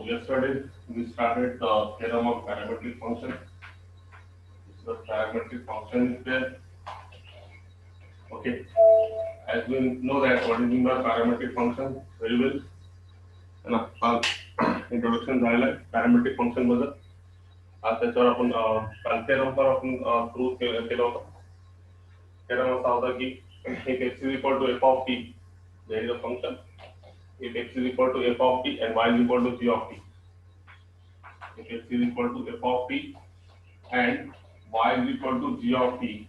yesterday we started the theorem of parametric function. The parametric function is there. Okay. As we know that what is mean by parametric function very well. है ना? काल introduction झालेला आहे parametric function बद्दल. आज त्याच्यावर आपण काल theorem पर आपण prove केलं होतं. theorem असा होता की if x is equal to f of t, there is a function. If x is equal to f of t and y is equal to g of t. If x is equal to f of t and y is equal to g of t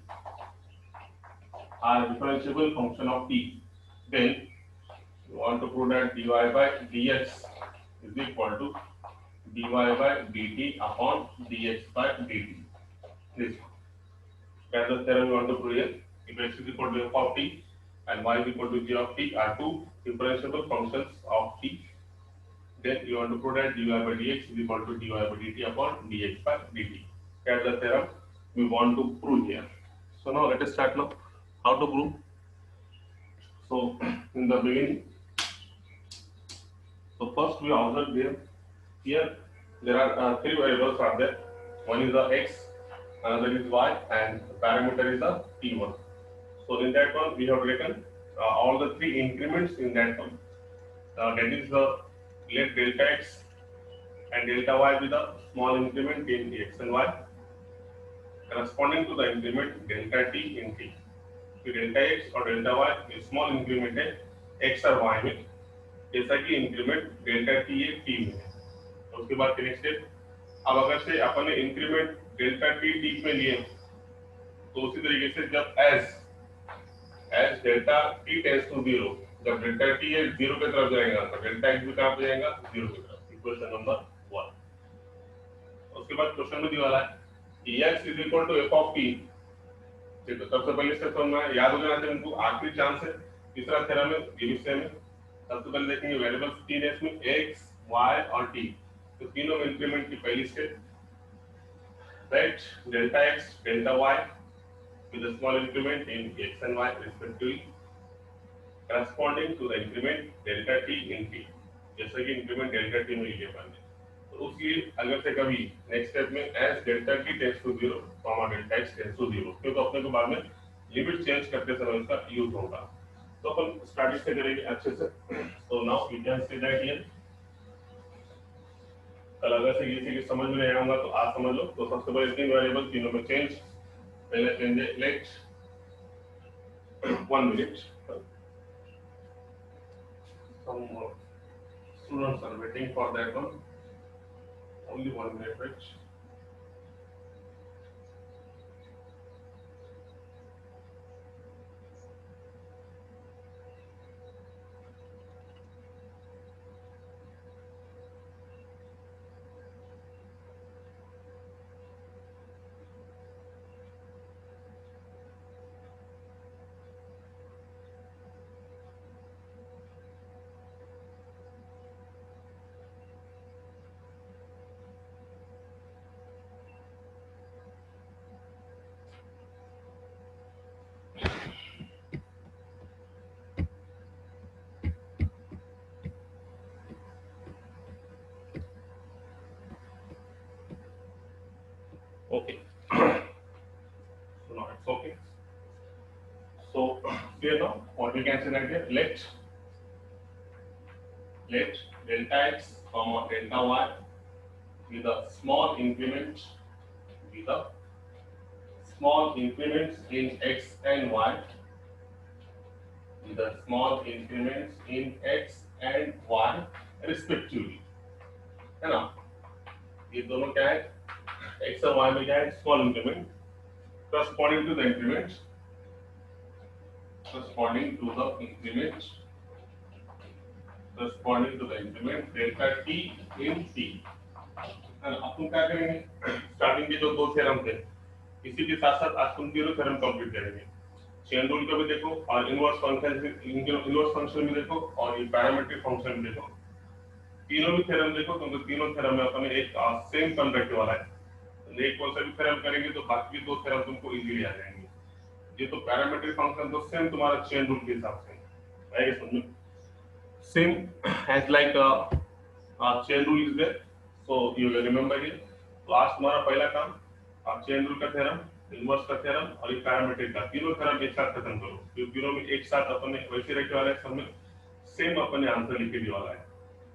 are differentiable function of t, then you want to prove that dy by dx is equal to dy by dt upon dx by dt. This that's the theorem we want to prove here. If x is equal to f of t and y is equal to g of t are two differentiable functions of t, then you want to prove that dy by dx is equal to dy by dt upon dx by dt. That's the theorem we want to prove here. So now let us start now. How to prove? So in the beginning, so first we observe here there are three variables are there. One is the x, another is y, and the parameter is the t1. So in that one we have written all the three increments in that one. That is the let delta x and delta y with a small increment in x and y corresponding to the increment delta t in t. कि delta x और delta Y ये small increment है x और Y में, जैसा कि increment delta t है T में है. तो उसके बाद नेक्स्ट स्टेप, अब अगर से अपन ने इंक्रीमेंट डेल्टा टी टी में लिए तो उसी तरीके से जब as delta t tends to zero, जब डेल्टा टी है जीरो की तरफ जाएगा तो डेल्टा एक्स भी कहाँ पे जाएगा, जीरो की तरफ. Equation number 1. उसके बाद क्वेश्चन में दिया वाला है कि x is equal to f of t. ठीक है, सबसे पहले स्टेप तो मैं याद हो जाना चाहिए उनको. आखिरी चांस है तीसरा थ्योरम है ये भी सेम है. सबसे पहले देखेंगे वेरिएबल्स तीन है इसमें x y और t. तो तीनों में इंक्रीमेंट की पहली step right delta x delta y with a small increment in x and y respectively corresponding to the increment delta t in t, जैसा कि इंक्रीमेंट डेल्टा t में लिया हमने. तो उसकी अगर से कभी नेक्स्ट स्टेप में as delta t tends to zero comma delta x tends to zero, क्योंकि अपने को बाद में लिमिट चेंज करते समय इसका यूज होगा. तो अपन स्टार्टिंग से करेंगे अच्छे से. तो now we can say that here कल अगर से ये चीज समझ में नहीं आऊंगा तो आज समझ लो. तो सबसे पहले तीन वेरिएबल तीनों में चेंज. पहले चेंज है late 1 minute. Some students are waiting for that one. Only 1 minute, right? Okay. So now it's okay. So here now what we can say that here let delta x comma delta y with a small increment increments in x and y with a small increments in x and y respectively, है ना. ये दोनों क्या है, x और y में क्या है, small increment corresponding to the increment delta t in t. अपन क्या करेंगे, स्टार्टिंग के जो दो थ्योरम थे इसी के साथ साथ आज तुम तीनों थ्योरम कंप्लीट करेंगे. चेन रूल को भी देखो और इनवर्स फंक्शन भी देखो और ये पैरामीट्रिक फंक्शन भी देखो. तीनों भी थ्योरम देखो क्योंकि तीनों थ्योरम में अपन एक सेम टर्म रखने वाला है. एक कौन सा भी थ्योरम करेंगे तो बाकी दो थ्योरम तुमको इजीली आ जाएंगे. ये तो पैरामीट्रिक फंक्शन तो सेम तुम्हारा चेन रूल के हिसाब से आएगा समझो. Same as like chain rule is there, so you will remember it. तो आज तुम्हारा पहला काम चेन रूल का थ्योरम, इनवर्स का थ्योरम और एक पैरामीट्रिक का, तीनों थ्योरम एक साथ खत्म करो। क्योंकि तीनों में एक साथ अपन ने वैसे रखे वाला है, सब में सेम अपन ने आंसर लिख के दिया वाला है।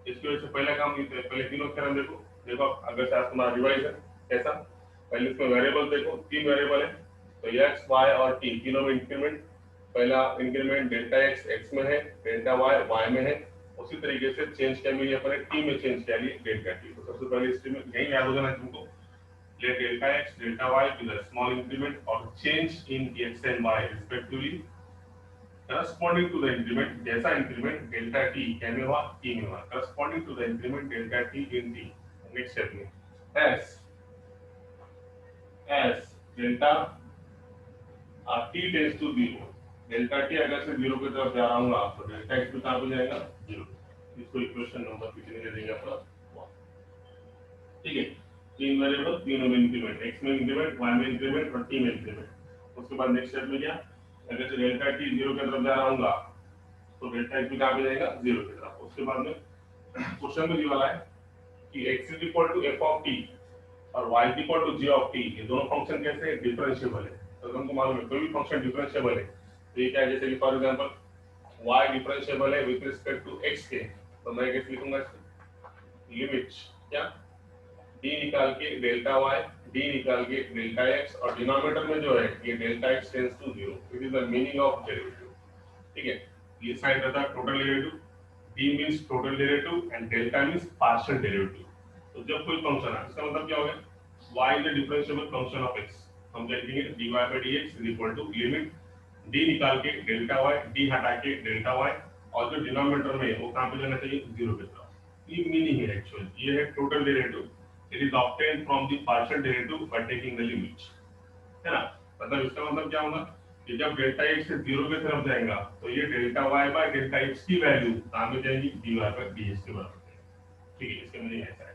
इसकी वजह से पहला काम ये पहले तीनों थ्योरम देखो। देखो अगर से आज तुम्हारा रिवाइज है कैसा, पहले इसमें वेरिएबल देखो, तीन वेरिएबल है तो एक्स वाई और टी तीनों में इंक्रीमेंट। पहला इंक्रीमेंट डेल्टा एक्स एक्स में है, डेल्टा वाई वाई में है। उसी तरीके से चेंज किया भी अपन ने टी में चेंज किया लिए डेल्टा टी। तो सबसे पहले इसमें यही याद हो जाना है तुमको, let delta x delta y with a small increment or change in x and y respectively corresponding to the increment, जैसा इंक्रीमेंट डेल्टा टी क्या में हुआ, टी में हुआ, corresponding to the increment delta t in t. Next step में as delta t tends to 0, delta t अगर से 0 की तरफ जा रहा हूँ तो डेल्टा एक्स भी कहाँ पे जाएगा 0। इसको इक्वेशन नंबर कितने दे देंगे अपना 1। ठीक है, तीन वेरिएबल, तीनों में इंक्रीमेंट, एक्स में इंक्रीमेंट, वाई में इंक्रीमेंट और टी में इंक्रीमेंट। उसके बाद नेक्स्ट स्टेप में क्या, अगर से डेल्टा टी 0 की तरफ जा रहा हूँ तो डेल्टा एक्स भी कहाँ पे जाएगा 0 की तरफ। उसके बाद में क्वेश्चन में दिया वाला है कि x is equal to f of t और y is equal to g of t, ये दोनों फंक्शन कैसे हैं, डिफरेंशिएबल है। तो हमको मालूम है कोई भी फंक्शन डिफरेंशिएबल है तो ये क्या है, जैसे कि फॉर एग्जांपल y डिफरेंशिएबल है विद रिस्पेक्ट टू x के, तो मैं कैसे लिखूंगा इसको, लिमिट क्या d निकाल के डेल्टा y, d निकाल के डेल्टा x और डिनोमिनेटर में जो है ये delta x tends to 0। It is the meaning of derivative. ठीक है, ये साइड रहता है total derivative, d means total derivative and delta means partial derivative. तो जब कोई फंक्शन है इसका मतलब क्या हो गया, y is the differentiable function of x, हम क्या लिखेंगे dy by dx is equal to limit d निकाल के डेल्टा y, d हटा के डेल्टा y और जो डिनोमिनेटर में है वो कहां पे जाना चाहिए 0 की तरफ। ये मीनिंग है एक्चुअली, ये है total derivative. It is obtained from the partial derivative by taking the limit, है ना। मतलब इसका मतलब क्या होगा कि जब डेल्टा x से 0 की तरफ जाएगा तो ये delta y by delta x की वैल्यू कहां पे जाएगी dy बाय dx के बराबर। ठीक है, इसका मीनिंग ऐसा है।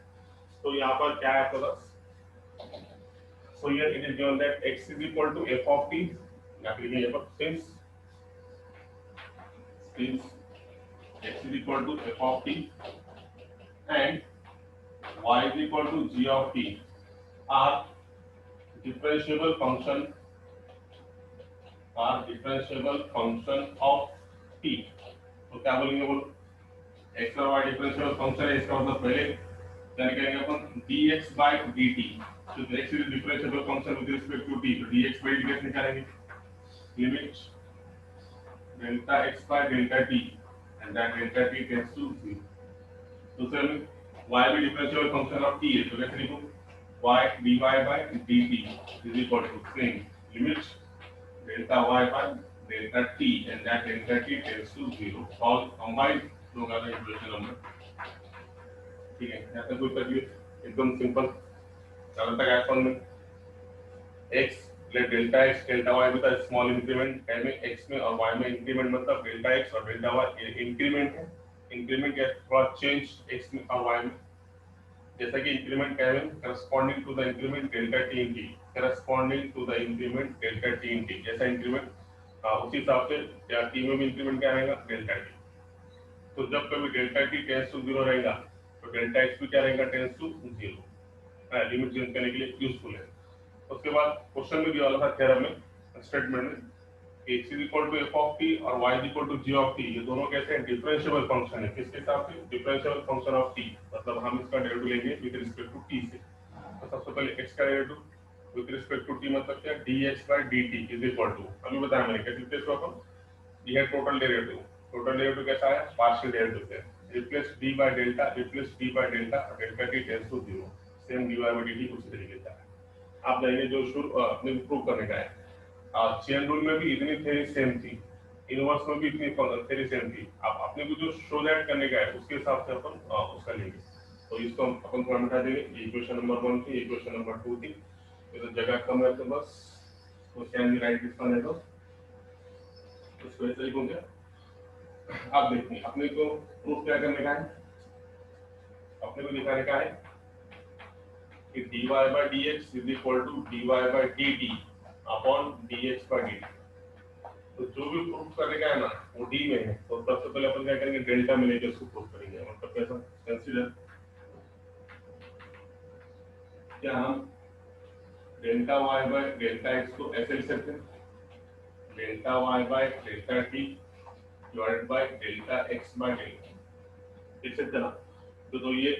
तो यहाँ पर क्या है आपके पास, so here it is given that x is equal to f of t, यहाँ पे लिखेंगे पर since x is equal to f of t and y is equal to g of t are differentiable function of t। तो क्या बोलेंगे, बोलो x और y differentiable function है, इसका मतलब पहले क्या लिखेंगे अपन dx by dt। तो x is differentiable function with respect to t, तो dx by dt निकालेंगे limit delta x by delta t and that delta t tends to 0। दूसरे में y भी डिफरेंशिएबल फंक्शन ऑफ t है, तो कैसे लिखूं y dy by dt is equal to same limit delta y by delta t and that delta t tends to 0। All combined होगा ना equation number. ठीक है, यहाँ तक कोई तकलीफ, एकदम सिंपल चल तक है। अपन में x let delta x delta y with a small increment, क्या में x में और y में इंक्रीमेंट मतलब डेल्टा x और डेल्टा y ये इंक्रीमेंट है। इंक्रीमेंट क्या थोड़ा चेंज x में और y में, जैसा कि इंक्रीमेंट क्या है corresponding to the increment delta t in t, corresponding to the increment delta t in t, जैसा इंक्रीमेंट उसी हिसाब से या t में भी इंक्रीमेंट क्या रहेगा डेल्टा t। तो जब कभी डेल्टा t टेंड्स टू 0 रहेगा तो डेल्टा x भी क्या रहेगा टेंड्स टू 0, लिमिट चेंज करने के लिए यूजफुल है। उसके बाद क्वेश्चन में दिया वाला था थ्योरम में स्टेटमेंट में x is equal to f of t और y is equal to g of t, ये दोनों कैसे हैं डिफरेंशिएबल फंक्शन है। किसके हिसाब से, डिफरेंशिएबल फंक्शन ऑफ t, मतलब हम इसका डेरिवेटिव लेंगे विद रिस्पेक्ट टू t से। तो सबसे पहले x का derivative with respect to t मतलब क्या dx by dt is equal to, अभी बताया मैंने कैसे लिखते हैं इसको अपन, ये है टोटल डेरिवेटिव। टोटल डेरिवेटिव कैसा है, पार्शियल डेरिवेटिव है, replace d by delta, replace d by delta, delta t tends to 0, same dy by dt उसी तरीके से है। आप जाएंगे जो शुरू अपने प्रूव करने का है, चेन रूल में भी इतनी थ्योरी सेम थी, इनवर्स में भी इतनी थ्योरी सेम थी। आप अपने को जो शो दैट करने का है उसके हिसाब से अपन उसका लेंगे। तो इसको अपन थोड़ा मिटा देंगे, ये इक्वेशन नंबर 1 थी, इक्वेशन नंबर 2 थी, ये तो जगह कम है तो बस वो can be right this one है, तो इसको ऐसे लिखूंगा। आप देखिए अपने को प्रूफ क्या करने का है, अपने को दिखाने का है कि dy by dx is equal to dy by dt upon dx by dt। तो जो भी प्रूफ करने का है ना वो d में है, तो सबसे पहले अपन क्या करेंगे डेल्टा में लेके उसको प्रूफ करेंगे। मतलब कैसा, कंसीडर क्या हम delta y by delta x को ऐसे लिख सकते हैं, delta y by delta t divided by delta x by delta, लिख सकते ना। तो ये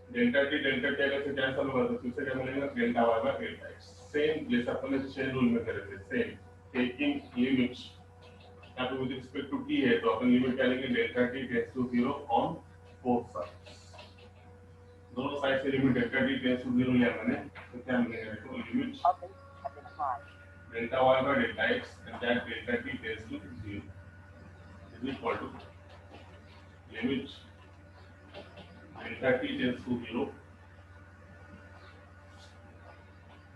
डेल्टा टी अगर से कैंसिल होगा तो फिर से क्या मिलेगा, delta y by delta x. Same जैसे अपन ने चेन रूल में करे थे, सेम टेकिंग लिमिट्स यहाँ पे विद रिस्पेक्ट टू टी है तो अपन लिमिट क्या लेंगे, delta t tends to 0 on both sides, दोनों साइड से limit delta t tends to 0 लिया मैंने, तो क्या मिलेगा, तो limit delta y by delta x and that delta t tends to 0 is equal to limit delta t tends to 0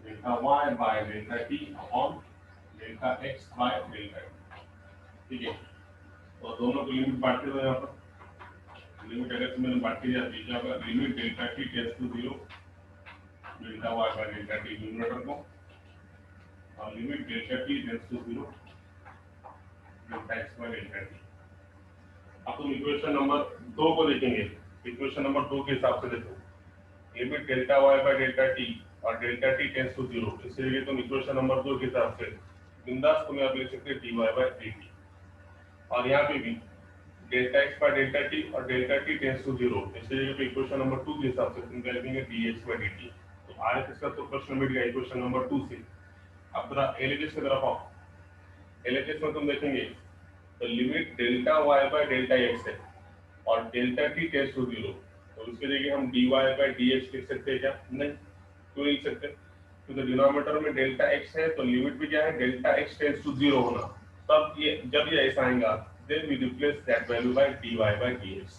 delta y by delta t upon delta x by delta t. ठीक है, तो दोनों को limit बांट के दो यहाँ पर, लिमिट अगर से मैंने बांट के जाती है क्या होगा, limit delta t tends to 0 delta y by delta t numerator को और limit delta t tends to 0 delta x by delta t. अब तुम इक्वेशन नंबर 2 को देखेंगे, इक्वेशन नंबर 2 के हिसाब से देखो, limit delta y by delta t और डेल्टा टी टेंड्स टू 0, इसलिए तुम इक्वेशन नंबर 2 के हिसाब से बिंदास तुम्हें आप लिख सकते हैं d y by d t, और यहाँ पे भी delta x by delta t और डेल्टा टी टेंड्स टू 0, इसलिए इक्वेशन नंबर 2 के हिसाब से तुम क्या लिखेंगे, d x by d t. तो आर एस का तो प्रश्न मिल गया इक्वेशन नंबर 2 से। अब जरा एलएचएस की तरफ आओ, एलएचएस में तुम देखेंगे तो limit delta y by delta x है और डेल्टा टी टेंड्स टू 0, तो उसके जगह हम d y by d x लिख सकते हैं क्या, नहीं, क्यों लिख सकते, क्योंकि डिनोमिनेटर में डेल्टा एक्स है तो लिमिट भी क्या है, डेल्टा एक्स टेंड्स टू 0 होना। तब ये जब ये ऐसा आएगा then we replace that value by d y by d x.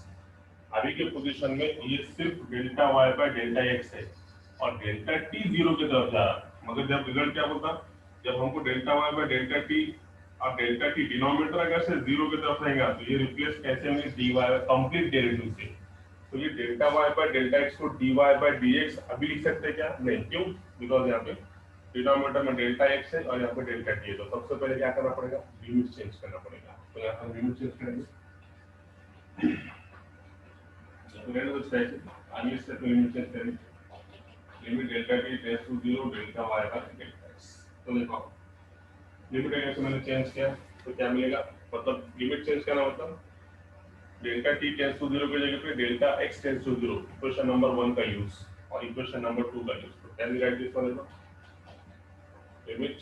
अभी के पोजीशन में ये सिर्फ delta y by delta x है और डेल्टा टी 0 की तरफ जा रहा है, मगर जब रिजल्ट क्या बोलता, जब हमको delta y by delta t और डेल्टा टी डिनोमिनेटर अगर से 0 की तरफ रहेगा तो ये रिप्लेस कैसे होंगे, डी वाई कंप्लीट डेरिवेटिव से। तो ये delta y by delta x को d y by d x अभी लिख सकते हैं क्या, नहीं, क्यों, बिकॉज यहाँ पे डिनोमिनेटर में डेल्टा एक्स है और यहाँ पे डेल्टा टी है, तो सबसे पहले क्या करना पड़ेगा, लिमिट चेंज करना पड़ेगा। तो यहाँ पर लिमिट चेंज करेंगे, आगे से लिमिट चेंज करेंगे, limit delta t tends to 0 delta y by delta x. तो देखो लिमिट अगर से मैंने चेंज किया तो क्या मिलेगा, मतलब लिमिट चेंज करना मतलब डेल्टा टी टेंड्स टू 0 की जगह पे delta x tends to 0, equation number 1 का यूज और इक्वेशन नंबर 2 का यूज। तो can we write this one as limit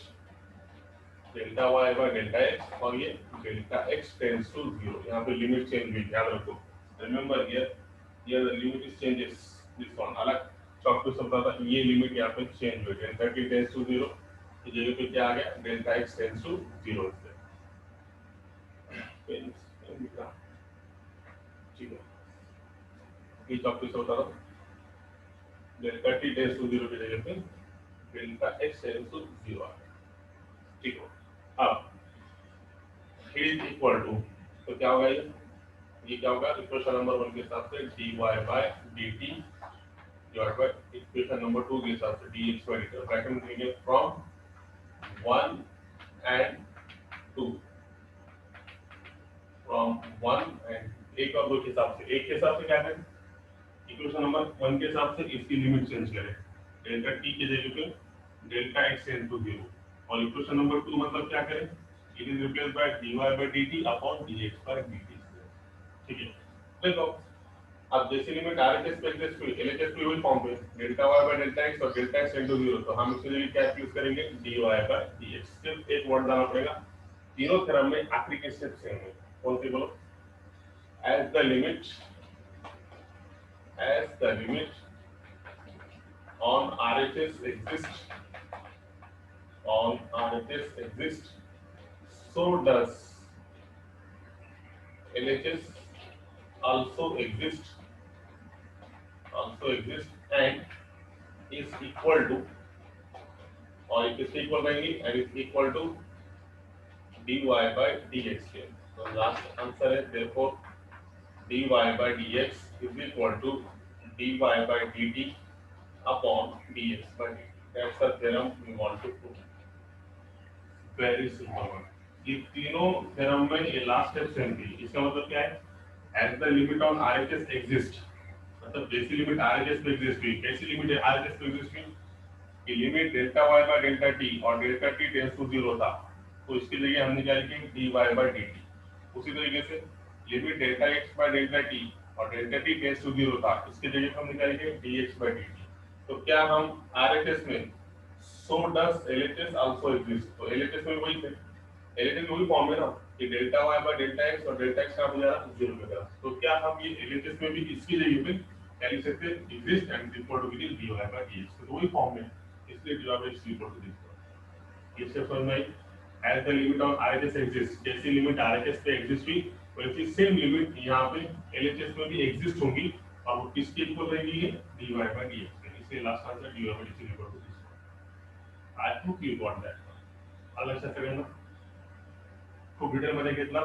delta y by delta x और ये डेल्टा एक्स टेंड्स टू 0, यहाँ पे लिमिट चेंज हुई, ध्यान रखो, remember here the limit is changes, this one अलग चौक पे सब था, ये लिमिट यहाँ पे चेंज हुई, डेल्टा टी टेंड्स टू 0 की जगह पे क्या आ गया, डेल्टा एक्स टेंड्स टू 0। ठीक है, ये चौक पे सब बता रहा हूँ, डेल्टा टी टेंड्स टू 0 की जगह पे डेल्टा एक्स टेंड्स टू 0 आ गया। ठीक है, अब इज इक्वल टू, तो क्या होगा ये क्या होगा, इक्वेशन नंबर 1 के हिसाब से d y by d t divide by equation number 2 के हिसाब से d x by d t, bracket में लिखेंगे फ्रॉम 1 and 2, फ्रॉम 1 and 1 और 2 के हिसाब से, एक के हिसाब से क्या करें, इक्वेशन नंबर 1 के हिसाब से इसकी लिमिट चेंज करें, डेल्टा टी की जगह पे डेल्टा एक्स टेंड्स टू 0 और इक्वेशन नंबर 2 मतलब क्या करें, it is replaced by dy by dt upon dx by dt। ठीक है, देखो अब जैसे लिमिट RHS पे एग्जिस्ट हुई, LHS पे वही फॉर्म पे delta y by delta x और डेल्टा x टेंड टू 0, तो हम इसके लिए क्या यूज करेंगे, dy by dx। सिर्फ एक वर्ड लाना पड़ेगा, तीनों थ्योरम में आखिरी के स्टेप सेम है, कौन सी बोलो, as the limit on RHS exists, so does LHS also exist and is equal to, और किससे इक्वल रहेंगी, and is equal to dy by dx के। तो लास्ट आंसर है therefore dy by dx is equal to dy by dt upon dx by dt. That's the theorem we want to prove. Very simple one. ये तीनों theorem में ये last step same थी, इसका मतलब क्या है, as the limit on RHS exist, मतलब जैसी लिमिट RHS पे एग्जिस्ट हुई, कैसी लिमिट है RHS पे एग्जिस्ट हुई, कि limit delta y by delta t और delta t tends to zero था, तो इसकी जगह हमने क्या लिखेंगे d y by d t. उसी तरीके से limit delta x by delta t और delta t tends to zero था, इसकी जगह हमने क्या लिखेंगे d x by d t. तो क्या हम आरएचएस में so does LHS also exist, तो एलएचएस में वही थे, एलएचएस में वही फॉर्म है ना कि delta y by delta x और डेल्टा एक्स का हो जाएगा जीरो की तरफ। तो क्या हम ये एलएचएस में भी इसकी जगह पे क्या लिख सकते हैं exist and equal to with d y by d x, तो वही फॉर्म है, इसलिए d y by x equal to this. ये स्टेप समझ में आई। As the limit of RHS exist, जैसी लिमिट आरएचएस पे एग्जिस्ट हुई वैसी सेम लिमिट यहाँ पे एलएचएस में भी एग्जिस्ट होंगी और वो किसके इक्वल रहेगी d y by d x, इसलिए last answer d y by d x equal to this. I hope you got that. आलं लक्षात सगळ्यांना? खूप डिटेल मध्ये घेतला,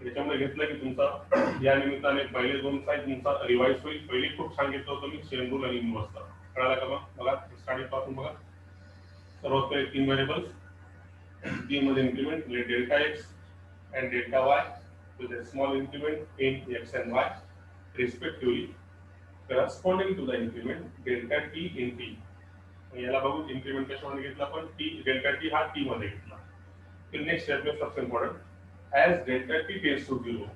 याच्यामध्ये घेतलं की तुमचा या निमित्ताने पहिले दोन साईड तुमचा रिवाइज होईल। पहिले खूप सांगितलं होतं मी चेन रूल आणि इन्व्हर्सचा, कळाला का? बघा स्टार्टिंग पासून बघा। सर्वात पहिले तीन व्हेरिएबल्स, तीन मध्ये increment delta x and delta y with a small increment in x and y respectively corresponding to the increment delta t in t। याला बघू increment कशामध्ये घेतला पण t delta t हा t मध्ये घेतला। फिर नेक्स्ट स्टेप में सबसे important as delta t tends to 0,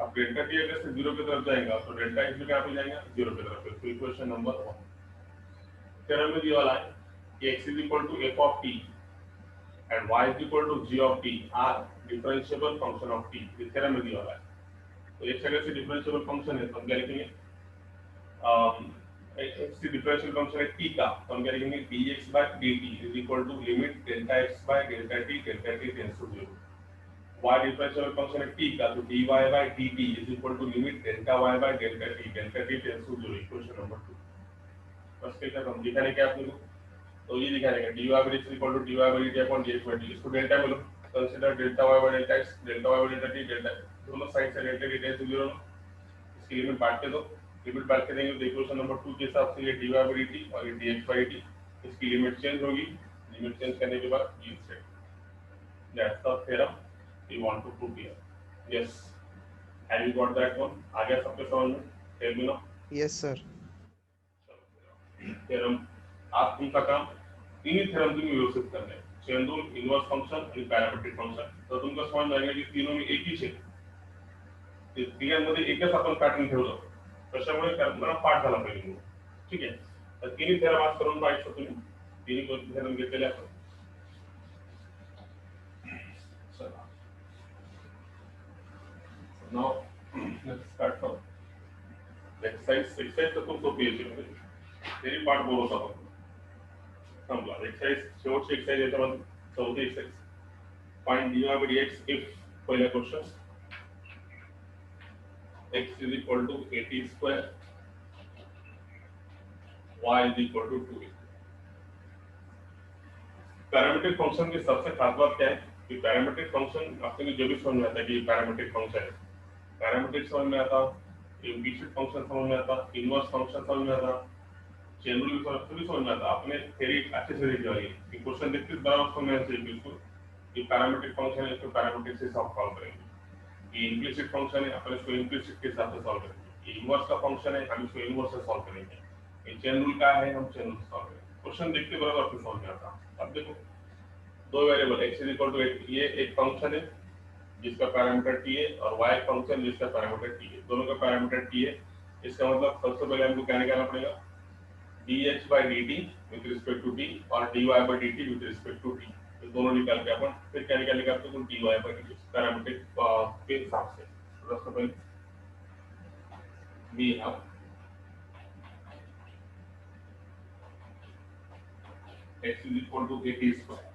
अब delta t अगर से 0 की तरफ जाएगा तो delta x भी कहाँ पे जाएगा 0 की तरफ। तो इक्वेशन नंबर 1 थ्योरम में दिया वाला है कि x is equal to f of t and y is equal to g of t are differentiable function of t, ये थ्योरम में दिया हुआ है। तो एक जगह से डिफरेंशिएबल फंक्शन है तो हम क्या लिखेंगे x की डिफरेंशियल फंक्शन है t का, तो हम क्या लिखेंगे dx by dt is equal to limit delta x by delta t tends to 0। y differential function है t का, तो dy by dt is equal to limit delta y by delta t tends to 0, equation number 2। बस क्या हम दिखाने क्या आपने को, तो ये दिखाने का dy by dx equal to dy by dt upon dx by dt। इसको डेल्टा में लो, consider delta y by delta x, delta y by delta t, delta दोनों साइड से डेल्टा t टेंस टू 0 लो। इसकी लिमिट बांट के दो, लिमिट बांट के देंगे तो इक्वेशन नंबर 2 के हिसाब से ये dy by dt और ये dx by dt, इसकी लिमिट चेंज होगी। लिमिट चेंज करने के बाद ये set, that's the theorem we want to prove here. Yes, have you got that one? आ गया सबके समझ में? Tell me now. Yes sir. Theorem आप तुमचा काम तीनही थ्योरम तुम्ही व्यवस्थित करणे, चेन रूल, इन्वर्स फंक्शन आणि पॅरामेट्रिक फंक्शन। तर तुमका समज जाएगा की तीनों में एक ही है, ते तिघांमध्ये एकच आपण पॅटर्न ठेवलं, कशामुळे करताना पाठ झाला पाहिजे। ठीक आहे, तर तिन्ही थ्योरम आज करून पाहिजे तुम्ही, तिन्ही थ्योरम घेतलेले आपण। चला now let's start from exercise तर खूप सोपी आहे, तेरी पाठ बोलत आपण संपला। एक्सरसाइज शेवटची एक्सरसाइज याच्यामध्ये चौथी exercise, find dy by dx if पहिला question x is equal to 80 square, y is equal to 2a। Parametric function की सबसे खास बात क्या है कि पैरामीट्रिक फंक्शन आपको जो भी समझ में आता है कि पैरामीट्रिक फंक्शन है, पैरामीट्रिक समझ में आता, इम्प्लिसिट फंक्शन समझ में आता, इनवर्स फंक्शन समझ में आता, चेन रूल सभी समझ में आता। आपने थ्योरी अच्छे से देखी होगी कि क्वेश्चन देखते बराबर समझ में चाहिए बिल्कुल कि पैरामीट्रिक फंक्शन है इसको पैरामीट्रिक से सॉल्व करेंगे, ये इम्प्लिसिट फंक्शन है अपन इसको इम्प्लिसिट के हिसाब से सॉल्व करेंगे, ये इनवर्स का फंक्शन है हम इसको इनवर्स से सॉल्व करेंगे, ये चेन रूल का है हम चेन रूल से सॉल्व करेंगे। क्वेश्चन देखते बराबर आपको समझ में आता। अब देखो दो variable x is equal to 8, ये एक फंक्शन है जिसका पैरामीटर t है और y फंक्शन जिसका पैरामीटर t है, दोनों का पैरामीटर t है। इसका मतलब सबसे पहले हमको क्या निकालना पड़ेगा dx by dt with respect to t और dy by dt with respect to t, तो दोनों निकाल के अपन फिर क्या निकालेंगे आपको तो dy by dt पैरामीट्रिक के हिसाब से। सबसे पहले we have x is equal to 80 square,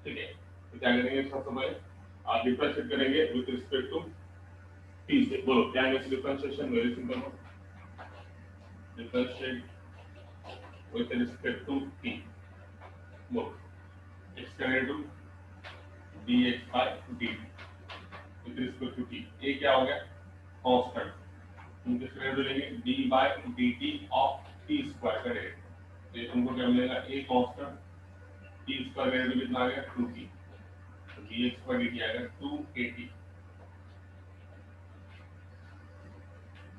ठीक है। तो क्या करेंगे सबसे पहले आप डिफरेंशिएट करेंगे विद रिस्पेक्ट टू t से। बोलो क्या है differentiation? Very simple, differentiate with respect to t, both x करेंगे to dx by dt with respect to t, ये क्या हो गया कांस्टेंट, हम किस वैल्यू लेंगे d by dt of t square करेंगे, तो ये तुमको क्या मिलेगा a कांस्टेंट, t स्क्वायर का वैल्यू कितना आ गया 2t, तो dx by dt आएगा 2at,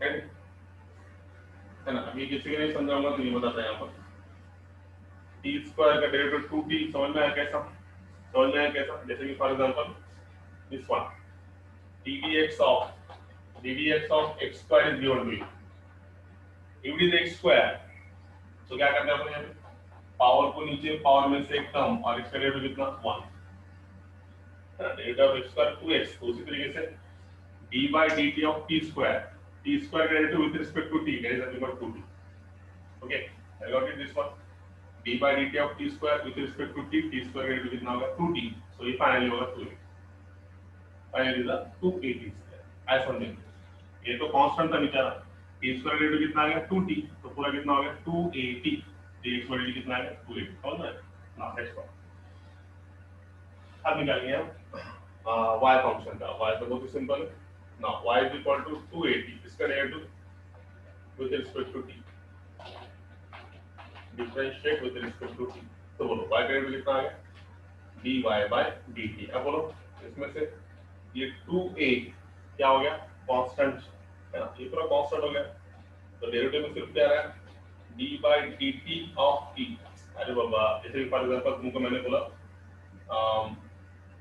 है ना। अभी किसी को नहीं समझाऊंगा तो ये बताता है यहाँ पर टी स्क्वायर का डेरिवेटिव 2t, समझ में आया कैसा? समझ में आया कैसा? जैसे कि for example this one ddx of x square is given to you. If it is x square, तो क्या करना है अपने पावर को नीचे, पावर में से एक टर्म और इसका डेरिवेटिव कितना 1, derivative of x square 2x, तो उसी तरीके से d by dt of t square का derivative with respect to t, that is nothing but 2t. Okay, I got it, this one d by dt of t square with respect to t square का derivative कितना होगा 2t, so ये finally होगा 2a, finally is 2at square. ऐसा समझें, ये तो constant था नीचे, t स्क्वायर डेरिवेटिव कितना आ गया 2t, तो पूरा कितना हो गया 2at, dx by dt कितना आ गया 2at, समझ में? ना नेक्स्ट वन अब निकालेंगे हम y फंक्शन का. y तो बहुत ही सिंपल है ना, y is equal to 280, इसका derivative with respect to t, differentiate with respect to t, तो बोलो y का डेरिवेटिव कितना आ गया dy by dt. अब बोलो इसमें से ये 2a क्या हो गया कांस्टेंट है ना, ये पूरा कांस्टेंट हो गया, तो डेरिवेटिव में सिर्फ क्या रहा d by dt of t. अरे बाबा, जैसे फॉर एग्जांपल तुमको मैंने बोला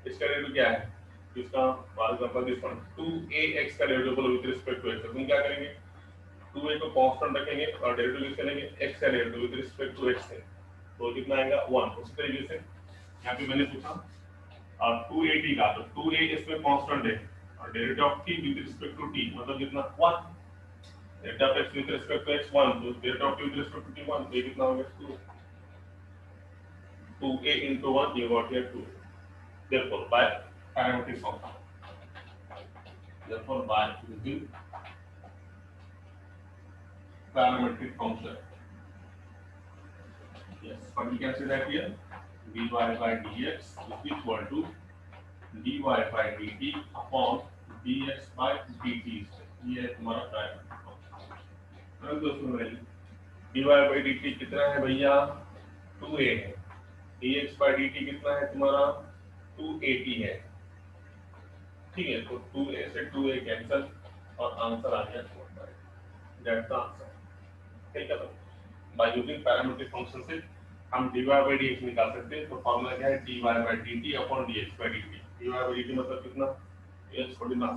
इसका डेरिवेटिव क्या है, इसका for example this one 2ax का डेरिवेटिव बोलो विद रिस्पेक्ट टू x, तो तुम क्या करेंगे 2a को कांस्टेंट रखेंगे और डेरिवेटिव यूज करेंगे x का derivative with respect to x है, तो कितना आएगा 1. उसी तरीके से यहाँ पे मैंने पूछा 280 का, तो 2a इसमें कांस्टेंट है और derivative of t with respect to t मतलब कितना 1, derivative of x with respect to x 1, तो derivative of t with respect to t 1, ये कितना हो गया 2a into 1, you got here 2. Therefore by parametric function, therefore by using parametric function, yes, but we can say that here dy by dx is equal to dy by dt upon dx by dt. ये तुम्हारा parametric function. अब दोस्तों बताइए dy by dt कितना है भैया 2a है, dx by dt कितना है तुम्हारा 280 है, ठीक है, तो 2a से 2a कैंसिल और आंसर आ गया 4. दैट्स द आंसर, ठीक है. तो बाय यूजिंग पैरामीट्रिक फंक्शन से हम dy by dx निकाल सकते हैं. तो फार्मूला क्या है dy by dt upon dx by dt. dy by dt मतलब कितना, ये थोड़ी ना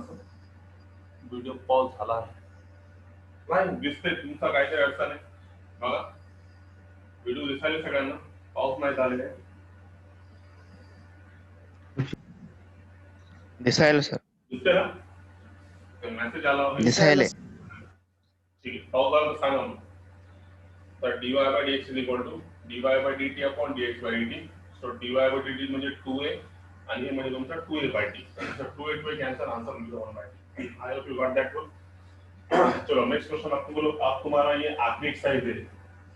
व्हिडिओ पॉज झाला नाही दिसते तुमचा काहीतरी अडचण आहे बघा, व्हिडिओ दिसायला सगळ्यांना पॉज नाही झालेले आहे. दिसायला सर, दिसते ना, तो मैसेज आला होता दिसायला. ठीक है, पॉज झाला तर सांगा मग. तर dy by dx is equal to dy by dt upon dx by dt. so dy by dt म्हणजे 2a आणि हे म्हणजे तुमचा 2a by t. so 2a 2a cancel, answer मिलेगा 1 by t. I hope you got that one. चलो next question आपको बोलो, आप तुम्हारा ये आखिरी एक्सरसाइज है.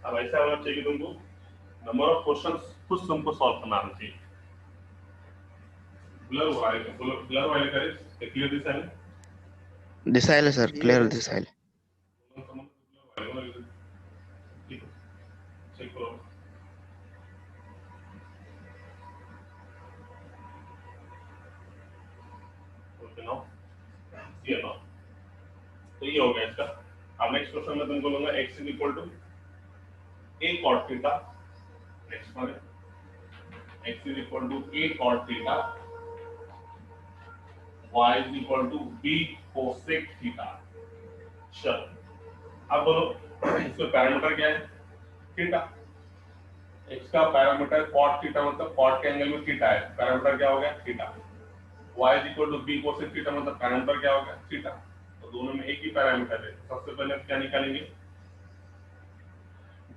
अब ऐसा होना चाहिए कि तुमको नंबर ऑफ क्वेश्चंस कुछ तुमको सॉल्व करना आना चाहिए. ब्लर वाले करे क्लियर दिसायला, दिसायला सर, क्लियर दिसायला. चेक करो. ओके नाउ ये नाउ तो ये हो गया इसका. अब नेक्स्ट क्वेश्चन में तुमको लूंगा x is equal to a cot theta. Next one x is equal to a cot theta, y is equal to b cosec theta. चलो अब बोलो इसका पैरामीटर क्या है थीटा. x का पैरामीटर cot थीटा मतलब cot के एंगल में थीटा है, पैरामीटर क्या हो गया theta. y is equal to b cosec theta मतलब पैरामीटर क्या हो गया थीटा. तो दोनों में एक ही पैरामीटर है. सबसे पहले हम क्या निकालेंगे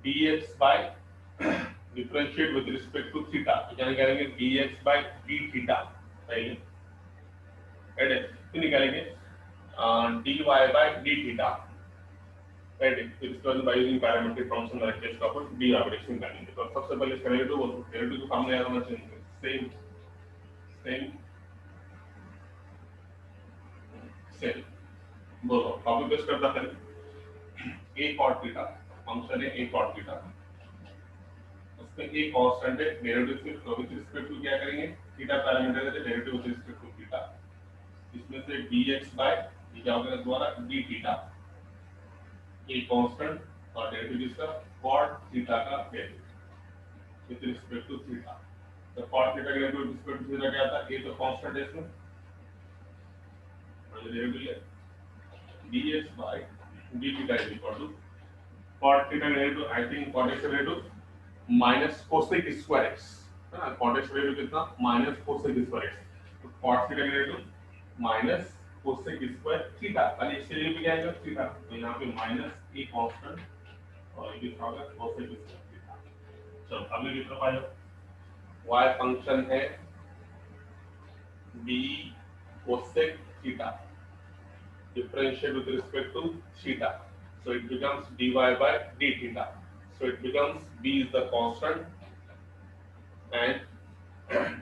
dx by differentiate with respect to theta, तो क्या निकालेंगे dx by d थीटा पहले, राइट है. फिर निकालेंगे dy by d theta, right है. फिर इसके बाद बाय यूजिंग पैरामीट्रिक फंक्शन रख के इसका अपन d ऑपरेशन निकालेंगे. तो सबसे पहले इसका डेरिवेटिव को सामने याद होना चाहिए. सेम बोलो कॉपी पेस्ट करता करें. a cot थीटा फंक्शन है a cot थीटा, उसमें a कांस्टेंट है, डेरिवेटिव विद रिस्पेक्ट टू क्या करेंगे थीटा पैरामीटर है, derivative with respect to theta. इसमें से dx बाय ये क्या होगा द्वारा d थीटा, a कांस्टेंट और डेरिवेटिव इसका cot थीटा का derivative. With respect to theta. तो cot थीटा के derivative with respect to theta क्या आता है? ये तो कांस्टेंट है इसमें, और ये डेरिवेटिव है dx by d theta is equal to cot theta का derivative, I think cot x का derivative minus cosec square x है ना। cot x का डेरिवेटिव कितना? Minus cosec square x। तो cot थीटा का derivative minus cosec square theta, खाली इसके लिए भी क्या आएगा? थीटा। तो यहाँ पे माइनस ए कांस्टेंट और ये क्या होगा? cosec square theta. चलो अगले की तरफ आ जाओ। y फंक्शन है d cosec theta differentiate with respect to theta, so it becomes dy by d theta, so it becomes b is the constant and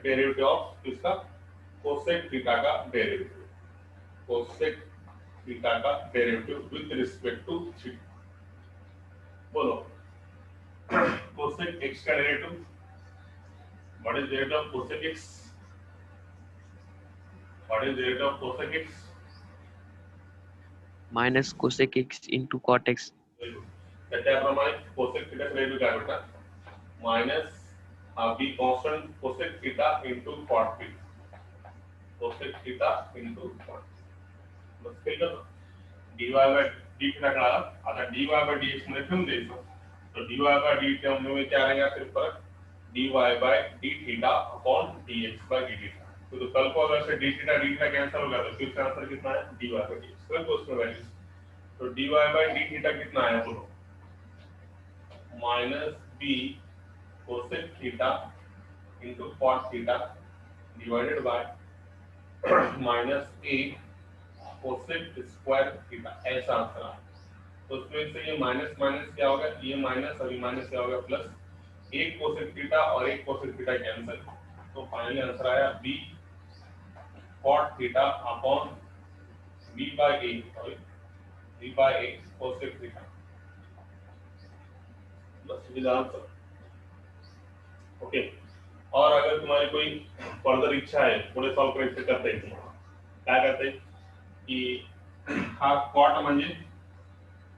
derivative of इसका cosec theta का derivative, cosec theta का derivative with respect to theta। बोलो cosec x का derivative, what is derivative of cosec x? What is derivative of cosec x? minus cosec x into cot x. त्याप्रमाणे cosec theta चा derivative काय बेटा? Minus b constant cosec theta into cot theta, cosec theta into cot, बस fill कर dy by d theta कळाला। आता dy by dx मध्ये ठेवून द्यायचं, तो dy by d टर्म में क्या रहेगा? सिर्फ फरक dy by d theta upon dx by d theta। तो कल को अगर से d theta कैंसिल होगा तो फिर आंसर कितना है? dy by dx। कोई क्वेश्चन वैल्यू, तो dy by d theta कितना आया बोलो? Minus b cosec theta into cot theta divided by minus a cosec square theta, ऐसा आंसर आया। तो उसमें से ये माइनस माइनस क्या होगा? ये माइनस और ये माइनस क्या होगा? प्लस, एक cosec थीटा और एक cosec थीटा कैंसिल, तो फाइनली आंसर आया b cot theta upon b by a, sorry b by a cosec theta, बस ये आंसर। ओके, और अगर तुम्हारी कोई फर्दर इच्छा है पुढे सॉल्व करायचं करता येईल तुम्हाला। काय करता येईल की हा cot म्हणजे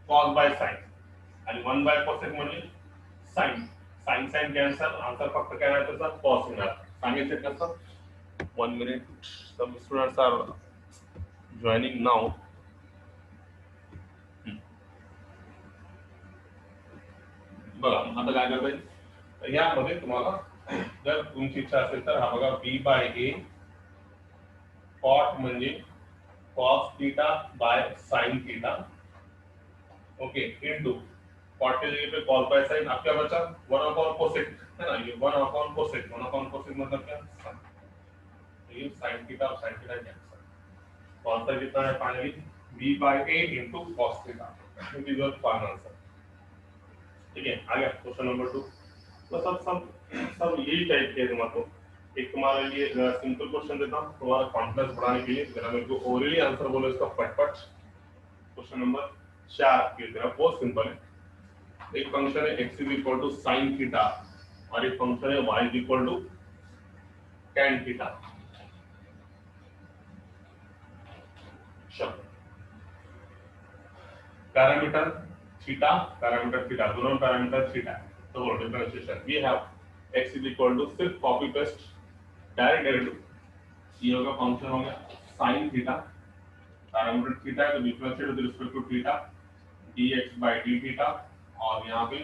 cos by sin आणि 1 by cosec म्हणजे sin, sin sin cancel, answer फक्त काय येणार त्याचा? cos येणार। सांगितलं कसं? 1 minute, some students are joining now। बघा आता काय करता येईल, तर यामध्ये तुम्हाला जर तुमची इच्छा असेल तर हा बघा b by a cot म्हणजे cos theta by sin theta, okay, into cot के जगह पे cos by sin, अब क्या बचा? 1 upon cosec है ना, ये 1 upon cosec, 1 upon cosec मतलब क्या? sin, तो ये sin theta और sin theta कैंसिल, तो आंसर कितना है finally? b by a into cos theta, it is your final answer. ठीक है, आ गया क्वेश्चन नंबर 2। तो सब यही टाइप के तुम्हारे एक तुम्हारे लिए सिंपल क्वेश्चन देता हूँ तुम्हारा कॉन्फिडेंस बढ़ाने के लिए, जरा मेरे को ओरली आंसर बोलो इसका फटफट। क्वेश्चन नंबर 4 की तरफ बहुत सिंपल है। एक फंक्शन है x is equal to sin theta और एक फंक्शन है y is equal to tan theta. Parameter theta, दोनों पैरामीटर थीटा, तो वो differentiation we have x is equal to, सिर्फ कॉपी पेस्ट डायरेक्ट डेरिवेटिव, ये होगा फंक्शन हो गया sin थीटा, पैरामीटर थीटा है तो differentiate with respect to theta dx by d थीटा, और यहाँ पे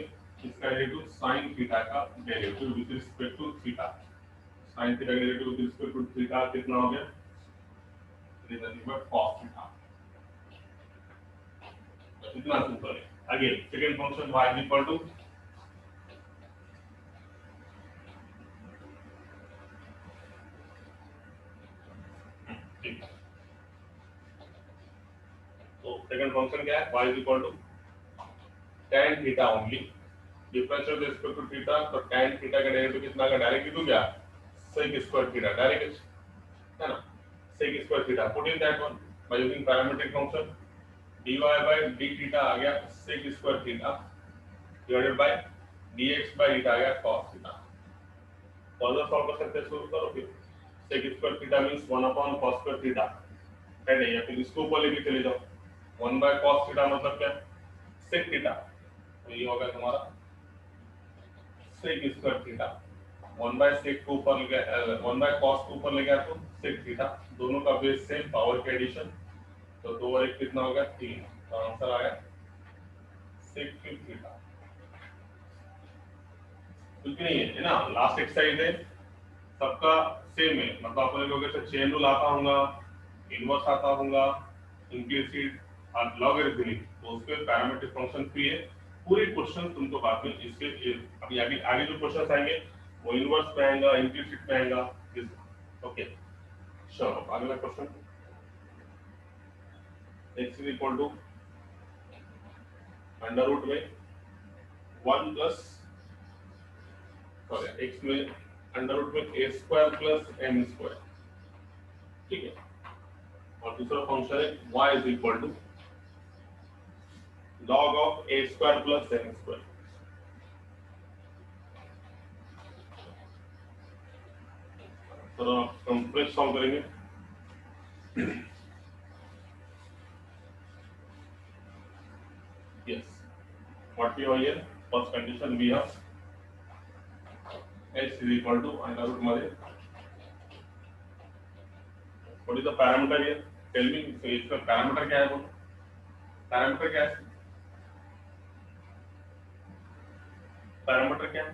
इसका डेरिवेटिव sin थीटा का derivative with respect to theta, sin theta का derivative with respect to theta कितना हो गया? It is nothing but cos theta. इतना सिंपल है। Again second function y is equal to तो सेकंड फंक्शन क्या है? y is equal to tan theta only, differential with respect to theta, तो tan theta का डेरिवेटिव कितना का? Direct लिखूं क्या? sec स्क्वायर थीटा, डायरेक्ट है ना, sec square theta, put in that one by using parametric function, dy by d theta आ गया sec square theta divided by dx by theta आ गया cos थीटा। फर्दर सॉल्व कर सकते हैं, शुरू करो फिर। sec square theta means 1 upon cos square theta है ना, या फिर इसको ऊपर लेके चले जाओ, 1 by cos थीटा मतलब क्या? sec थीटा, तो ये होगा तुम्हारा sec square theta 1 by sec को ऊपर ले गया 1 बाय cos को ऊपर ले गया तो sec थीटा, दोनों का बेस सेम, पावर के एडिशन, तो 2 और 1 कितना होगा 3, तो आंसर आया sec क्यूब थीटा। कुछ नहीं है ना, लास्ट एक्सरसाइज है, सबका सेम है, मतलब अपने लोग ऐसे चेन रूल आता होगा, इनवर्स आता होगा, इम्प्लिसिट और लॉगरिथमिक, तो उसके पैरामीट्रिक फंक्शन फ्री है। पूरे क्वेश्चन तुमको बाद में इसके अभी आगे आगे जो क्वेश्चन आएंगे वो इनवर्स में आएगा, इम्प्लिसिट में आएगा। ओके चलो अगला question, x is equal to under root में 1 प्लस सॉरी x में अंडर रूट में a square plus m square, ठीक है, और दूसरा फंक्शन है y is equal to log of a square plus m square. तो हम फ्रेश सॉल्व करेंगे। yes what we have here, first condition we have x is equal to under root मध्ये what is the parameter here, tell me, so इसका parameter क्या है, बोलो parameter क्या है, पैरामीटर क्या है,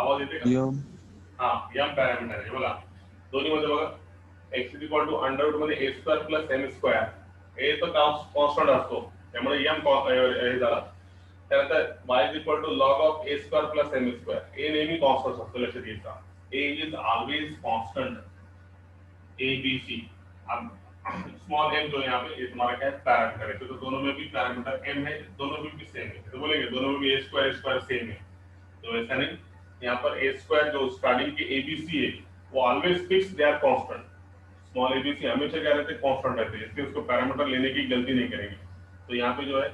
आवाज येते का? हाँ यम पैरामीटर आहे बघा, दोन्ही मध्ये बघा x is equal to under root मध्ये a square plus m square, a तो कॉन्स्टंट असतो त्यामुळे m हे झाला, त्यानंतर y is equal to log of a square plus m square, a नेहमी कॉन्स्टंट असतो, लक्षात घ्यायचा, a is always constant, a b c, अब स्मॉल m जो है यहाँ पे ये तुम्हारा क्या है पैरामीटर है, तो दोनों में भी पैरामीटर m है, दोनों में भी सेम है, तो बोलेंगे दोनों में भी a स्क्वायर सेम है, तो ऐसा नहीं, यहाँ पर a स्क्वायर जो स्टार्टिंग के abc है वो always fix, they are constant, small abc हमेशा क्या रहते हैं कांस्टेंट रहते हैं, इसलिए उसको पैरामीटर लेने की गलती नहीं करेंगे। तो यहाँ पे जो है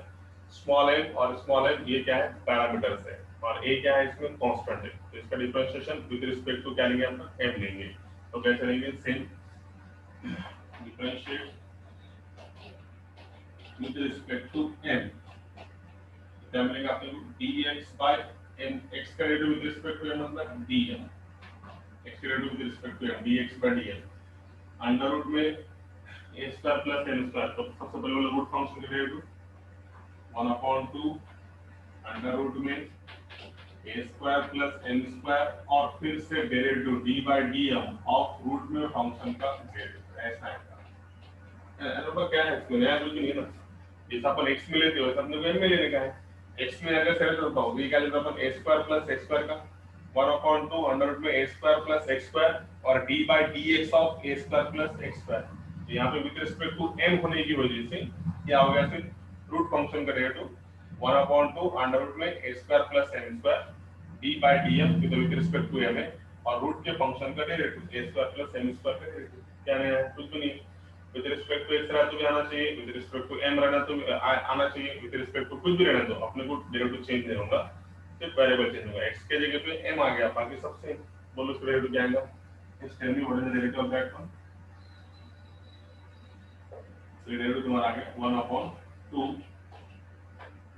स्मॉल m और स्मॉल m ये क्या है पैरामीटर्स है, और a क्या है इसमें कांस्टेंट है, तो इसका डिफरेंशिएशन विद रिस्पेक्ट टू क्या लेंगे हम m लेंगे, तो कैसे लेंगे, same differentiate with respect to m, क्या मिलेगा आपको dx by m, x का derivative with respect to m मतलब dm, x का derivative with respect to m dx by dm, under root में a square plus m square, तो सबसे पहले वाला रूट फंक्शन का डेरिवेटिव 1/2 अंडर रूट में a square plus m square, और फिर से derivative d by dm of root में फंक्शन का डेरिवेटिव, ऐसा है। ऐसा क्या है इसमें नया कुछ नहीं है ना, जैसा अपन x में लेते हो वैसा अपने को m में लेने का है, x में अगर सेट करता हूँ ये क्या लेता अपन a square plus x square का 1/2 अंडर रूट में a square plus x square और d by dx of a square plus x square, तो यहाँ पे विद रिस्पेक्ट टू m होने की वजह से क्या हो गया, फिर रूट फंक्शन का डेरिवेटिव 1/2 अंडर रूट में a square plus m square d by dm with respect to m है, और रूट के फंक्शन का derivative a square plus m square का डेरिवेटिव, क्या है कुछ भी नहीं, विद रिस्पेक्ट टू x रहना तो भी आना चाहिए, विद रिस्पेक्ट टू m रहना तो आना चाहिए, विद रिस्पेक्ट टू कुछ भी रहना तो अपने को डेरिवेटिव चेंज नहीं होगा, सिर्फ वेरिएबल चेंज होगा, x के जगह पे m आ गया, बाकी सब सेम, बोलो इसका डेरिवेटिव क्या आएगा, इस tell me what is the derivative of that one, so derivative तुम्हारा आ गया 1/2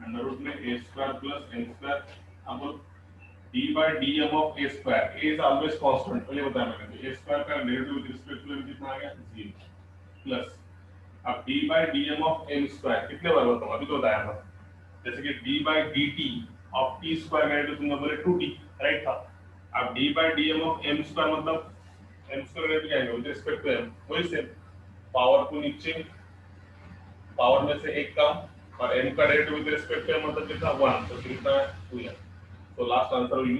अंडर रूट में a square plus m square, अब d by dm of a square, a is always constant, पहले बताया मैंने, तो a स्क्वायर का derivative with respect to m कितना आ गया 0 प्लस अब d by dm of m square कितने बार बताऊं, अभी तो बताया था, जैसे कि d by dt of t square का डेरिवेटिव तुमने बोले 2t राइट था, अब d by dm of m square मतलब m स्क्वायर डेरिवेटिव क्या है विद रिस्पेक्ट टू m, वही सेम, पावर को नीचे पावर में से एक कम, और m का derivative with respect to m मतलब कितना 1, तो कितना है 2m, तो last answer will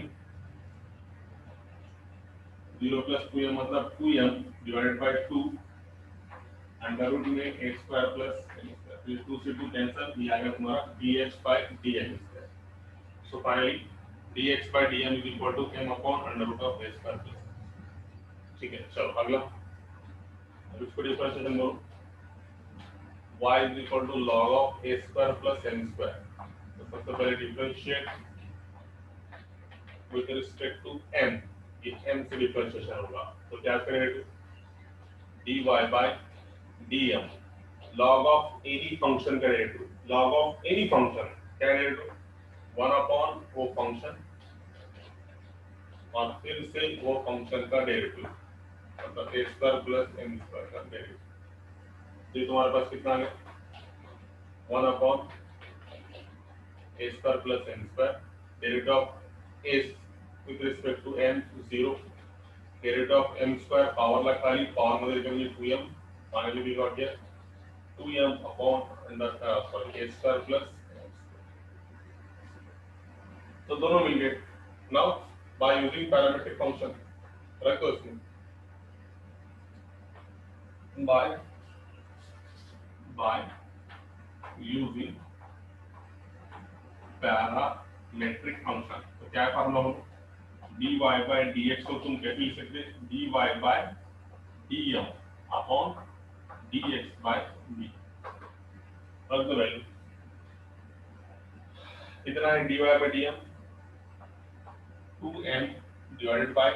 be 0 plus 2m मतलब 2m divided by 2 under root में a square plus m square, फिर 2 से 2 कैंसिल, ये आएगा तुम्हारा dx by dm square, so finally dx by dm is equal to m upon under root of a square plus, ठीक है। चलो अगला, अब इसको डिफरेंशिएशन करो, y is equal to log of a square plus m square, तो सबसे पहले differentiate with respect to m, ये m से डिफरेंशिएशन होगा, तो क्या करेंगे dy by dm log of any function का derivative, log of any function क्या डेरिवेटिव 1 अपॉन वो फंक्शन और फिर से वो फंक्शन का डेरिवेटिव, मतलब a square plus m square का डेरिवेटिव। तो तुम्हारे पास कितना है 1 upon a square plus m square, derivative of a with respect to m 0, derivative of m square power ला खाली पावर मध्ये return 2m, finally we got here 2m upon under sorry A square plus, तो दोनों मिल गए। Now bye using parametric function रख दो इसमें, by using parametric function, तो क्या फॉर्मूला हो, dy by dx को तुम कैसे लिख सकते, dy by dm upon dx by d, रख दो वैल्यू, कितना है dy by dm 2m divided by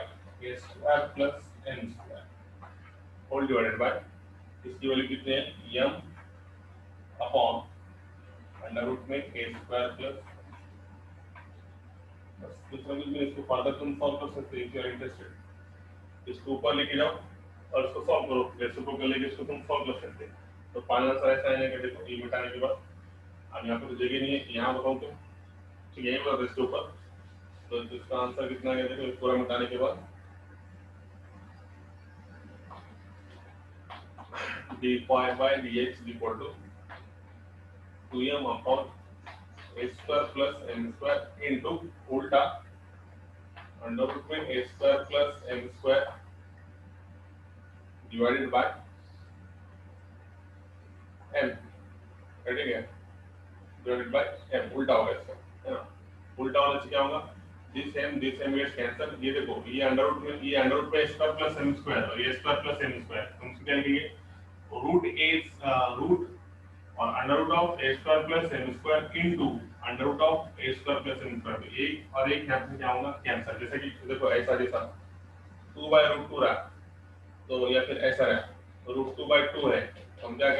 a square plus m square whole divided by, इसकी वैल्यू कितने है m अपॉन अंडर रूट में a स्क्वायर प्लस, बस दूसरा कुछ नहीं, इसको फर्दर तुम सॉल्व कर सकते हो इफ यू आर इंटरेस्टेड, इसको ऊपर लेके जाओ और इसको सॉल्व करो, रेसिप्रोकल लेके इसको तुम सॉल्व कर सकते हो। तो फाइनल आंसर ऐसा आने का, देखो ये मिटाने के बाद अब यहाँ पे तो जगह नहीं है, यहाँ बताऊँ तो ठीक है, यही बात इसके ऊपर, तो इसका आंसर कितना है देखो पूरा मिटाने के बाद, dy by dx is equal to 2m upon a square plus m square into उल्टा अंडर रूट में a square plus m square divided by m, ठीक है, divided by m, उल्टा होगा इसका, है ना, उल्टा होने से क्या होगा, दिस m gets कैंसिल, ये देखो ये अंडर रूट में a square plus m square और ये स्क्वायर प्लस m स्क्वायर, तुम क्या लिखेंगे रूट a रूट और under root of a square plus m square into under root of a square plus m square, तो एक और एक यहाँ पे क्या होगा कैंसिल, जैसे कि देखो ऐसा जैसा 2 बाय रूट 2 रहा, तो या फिर ऐसा रहा रूट 2 बाय 2 है, तो हम क्या